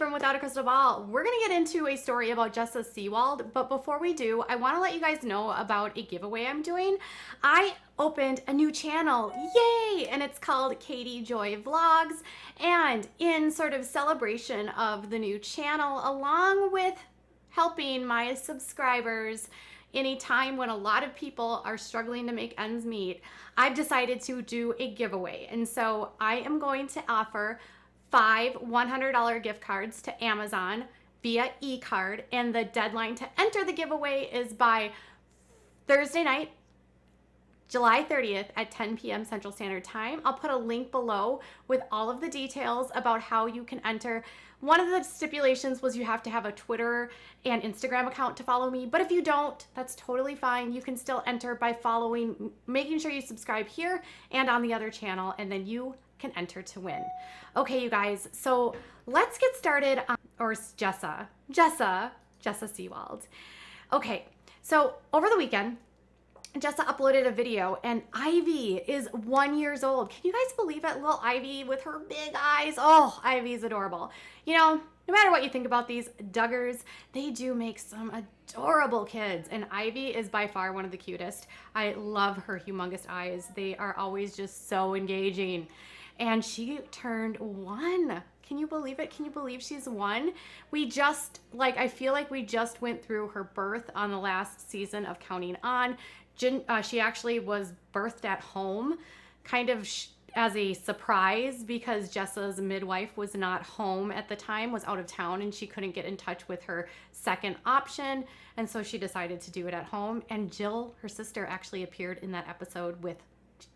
from Without a Crystal Ball. We're going to get into a story about Jessa Seewald, but before we do, I want to let you guys know about a giveaway I'm doing. I opened a new channel, yay! And it's called Katie Joy Vlogs, and in sort of celebration of the new channel, along with helping my subscribers in a time when a lot of people are struggling to make ends meet, I've decided to do a giveaway. And so I am going to offer 5 $100 gift cards to Amazon via e-card, and the deadline to enter the giveaway is by Thursday night, July 30th at 10 p.m. Central Standard Time. I'll put a link below with all of the details about how you can enter. One of the stipulations was you have to have a Twitter and Instagram account to follow me, but if you don't, that's totally fine. You can still enter by following, making sure you subscribe here and on the other channel, and then you can enter to win. Okay, you guys, so let's get started on, Jessa Seewald. Okay, so over the weekend, Jessa uploaded a video, and Ivy is 1 year old. Can you guys believe it? Little Ivy with her big eyes. Oh, Ivy's adorable. You know, no matter what you think about these Duggars, they do make some adorable kids, and Ivy is by far one of the cutest. I love her humongous eyes. They are always just so engaging. And she turned 1. Can you believe it? Can you believe she's 1? We just, I feel like we just went through her birth on the last season of Counting On. She actually was birthed at home, kind of as a surprise, because Jessa's midwife was not home at the time, was out of town, and she couldn't get in touch with her second option, and so she decided to do it at home. And Jill, her sister, actually appeared in that episode with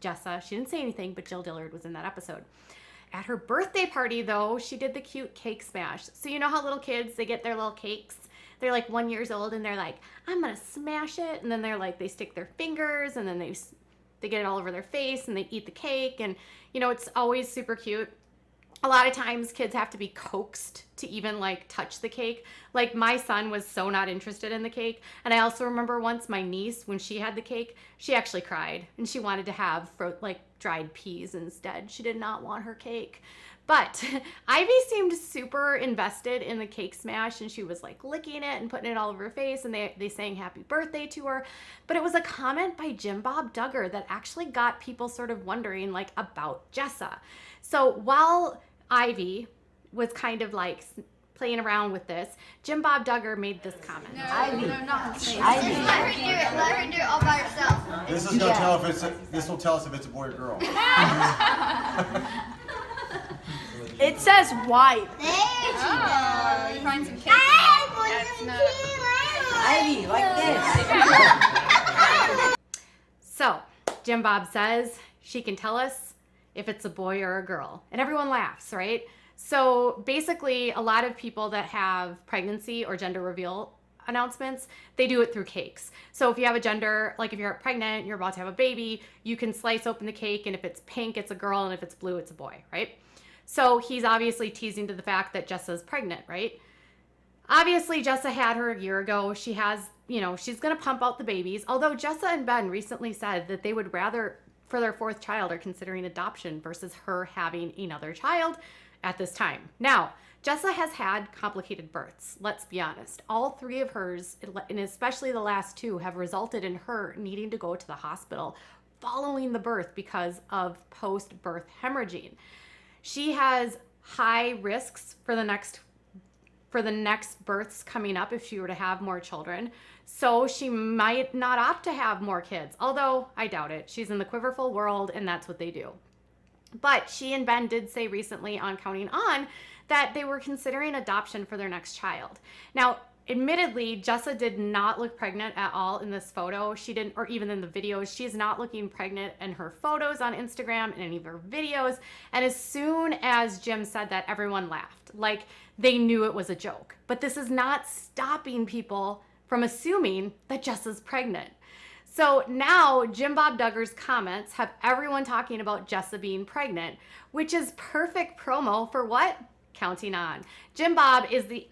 Jessa. She didn't say anything, but Jill Dillard was in that episode. At her birthday party, though, she did the cute cake smash. So you know how little kids, they get their little cakes? They're 1 year old, and they're like, I'm gonna smash it. And then they're they stick their fingers, and then they get it all over their face, and they eat the cake. And, you know, it's always super cute. A lot of times kids have to be coaxed to even touch the cake. My son was so not interested in the cake. And I also remember once my niece, when she had the cake, she actually cried, and she wanted to have dried peas instead. She did not want her cake. But Ivy seemed super invested in the cake smash, and she was licking it and putting it all over her face, and they sang happy birthday to her. But it was a comment by Jim Bob Duggar that actually got people sort of wondering about Jessa. So while Ivy was kind of playing around with this, Jim Bob Duggar made this comment. No, Ivy. No, not Ivy. Let her do it all by herself. This will tell us if it's a boy or girl. It says white. Oh, you find some cake. Ivy, like this. So, Jim Bob says she can tell us if it's a boy or a girl. And everyone laughs, right? So basically, a lot of people that have pregnancy or gender reveal announcements, they do it through cakes. So if you have a gender, if you're pregnant, you're about to have a baby, you can slice open the cake, and if it's pink, it's a girl, and if it's blue, it's a boy, right? So he's obviously teasing to the fact that Jessa's pregnant, right? Obviously, Jessa had her a year ago. She has, she's going to pump out the babies. Although Jessa and Ben recently said that they would rather, for their 4th child, are considering adoption versus her having another child at this time. Now, Jessa has had complicated births. Let's be honest. All 3 of hers, and especially the last 2, have resulted in her needing to go to the hospital following the birth because of post-birth hemorrhaging. She has high risks for the next births coming up if she were to have more children. So she might not opt to have more kids, although I doubt it. She's in the quiverful world, and that's what they do. But she and Ben did say recently on Counting On that they were considering adoption for their next child. Now, admittedly, Jessa did not look pregnant at all in this photo. She didn't, or even in the videos, she's not looking pregnant in her photos on Instagram and any of her videos. And as soon as Jim said that, everyone laughed. They knew it was a joke. But this is not stopping people from assuming that Jessa's pregnant. So now Jim Bob Duggar's comments have everyone talking about Jessa being pregnant, which is perfect promo for what? Counting On. Jim Bob is the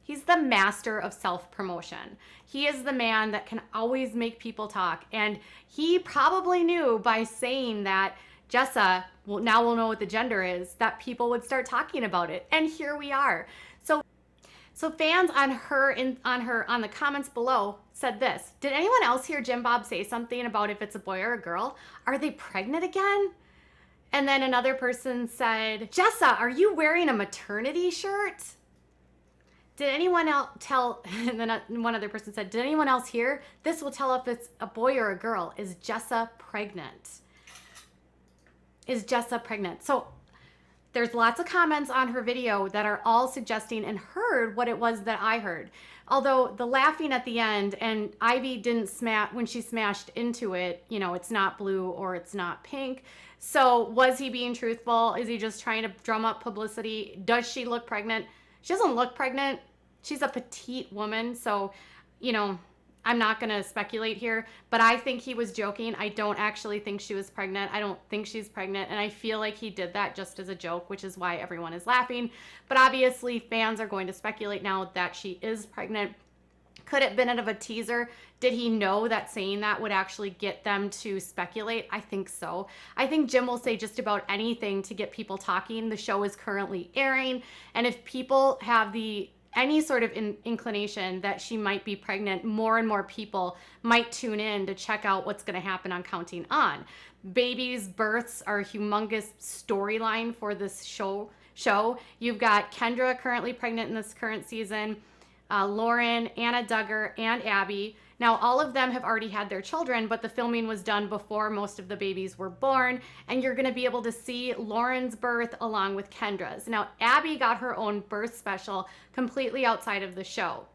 he's the master of self-promotion. He is the man that can always make people talk. And he probably knew by saying that Jessa, well, now we'll know what the gender is, that people would start talking about it. And here we are. So fans on the comments below said this: did anyone else hear Jim Bob say something about if it's a boy or a girl? Are they pregnant again? And then another person said, Jessa, are you wearing a maternity shirt? Did anyone else tell, and then one other person said, did anyone else hear? This will tell if it's a boy or a girl. Is Jessa pregnant? Is Jessa pregnant? So there's lots of comments on her video that are all suggesting and heard what it was that I heard. Although the laughing at the end, and Ivy didn't smash, when she smashed into it, you know, it's not blue or it's not pink. So was he being truthful? Is he just trying to drum up publicity? Does she look pregnant? She doesn't look pregnant. She's a petite woman. So, you know, I'm not going to speculate here, but I think he was joking. I don't actually think she was pregnant. I don't think she's pregnant. And I feel like he did that just as a joke, which is why everyone is laughing. But obviously fans are going to speculate now that she is pregnant. Could it have been out of a teaser? Did he know that saying that would actually get them to speculate? I think so. I think Jim will say just about anything to get people talking. The show is currently airing. And if people have any sort of inclination that she might be pregnant, more and more people might tune in to check out what's going to happen on Counting On. Babies' births are a humongous storyline for this show. You've got Kendra currently pregnant in this current season, Lauren, Anna Duggar, and Abby. Now, all of them have already had their children, but the filming was done before most of the babies were born, and you're going to be able to see Lauren's birth along with Kendra's. Now, Abby got her own birth special completely outside of the show.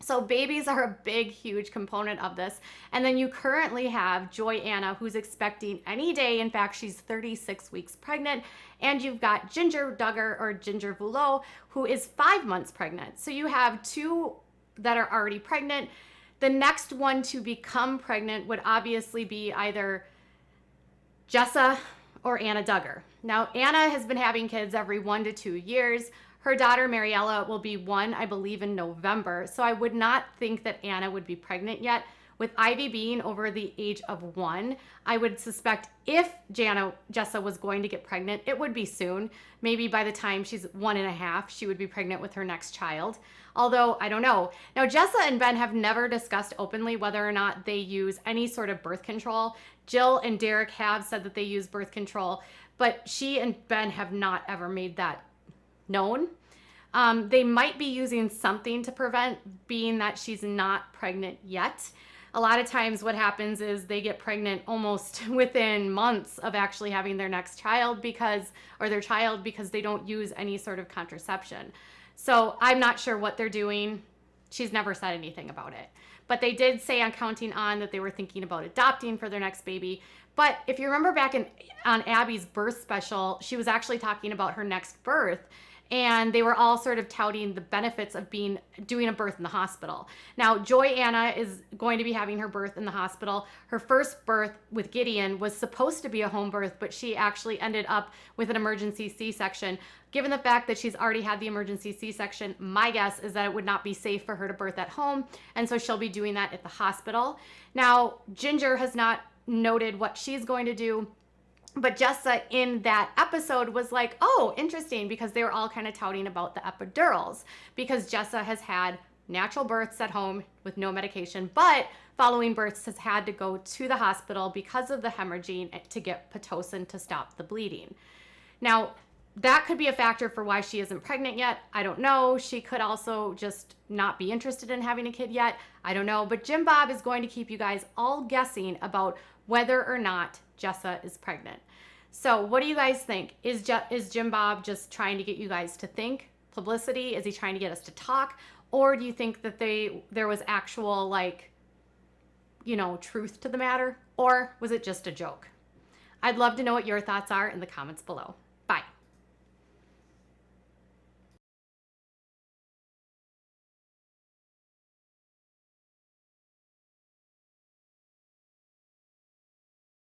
So babies are a big, huge component of this. And then you currently have Joy Anna, who's expecting any day. In fact, she's 36 weeks pregnant. And you've got Ginger Duggar, or Ginger Voulot, who is 5 months pregnant. So you have two that are already pregnant. The next one to become pregnant would obviously be either Jessa or Anna Duggar. Now, Anna has been having kids every 1 to 2 years. Her daughter, Mariella, will be 1, I believe, in November. So I would not think that Anna would be pregnant yet. With Ivy being over the age of 1, I would suspect if Jessa was going to get pregnant, it would be soon. Maybe by the time she's 1.5, she would be pregnant with her next child. Although, I don't know. Now, Jessa and Ben have never discussed openly whether or not they use any sort of birth control. Jill and Derek have said that they use birth control, but she and Ben have not ever made that known. They might be using something to prevent, being that she's not pregnant yet. A lot of times what happens is they get pregnant almost within months of actually having their next child because they don't use any sort of contraception. So I'm not sure what they're doing. She's never said anything about it. But they did say on Counting On that they were thinking about adopting for their next baby. But if you remember back on Abby's birth special, she was actually talking about her next birth. And they were all sort of touting the benefits of doing a birth in the hospital. Now, Joy Anna is going to be having her birth in the hospital. Her first birth with Gideon was supposed to be a home birth, but she actually ended up with an emergency C-section. Given the fact that she's already had the emergency C-section, my guess is that it would not be safe for her to birth at home, and so she'll be doing that at the hospital. Now, Ginger has not noted what she's going to do, but Jessa in that episode was like, oh, interesting, because they were all kind of touting about the epidurals, because Jessa has had natural births at home with no medication, but following births has had to go to the hospital because of the hemorrhaging to get Pitocin to stop the bleeding. Now, that could be a factor for why she isn't pregnant yet. I don't know. She could also just not be interested in having a kid yet. I don't know. But Jim Bob is going to keep you guys all guessing about whether or not Jessa is pregnant. So what do you guys think? Is Jim Bob just trying to get you guys to think? Publicity? Is he trying to get us to talk? Or do you think that there was actual, truth to the matter? Or was it just a joke? I'd love to know what your thoughts are in the comments below.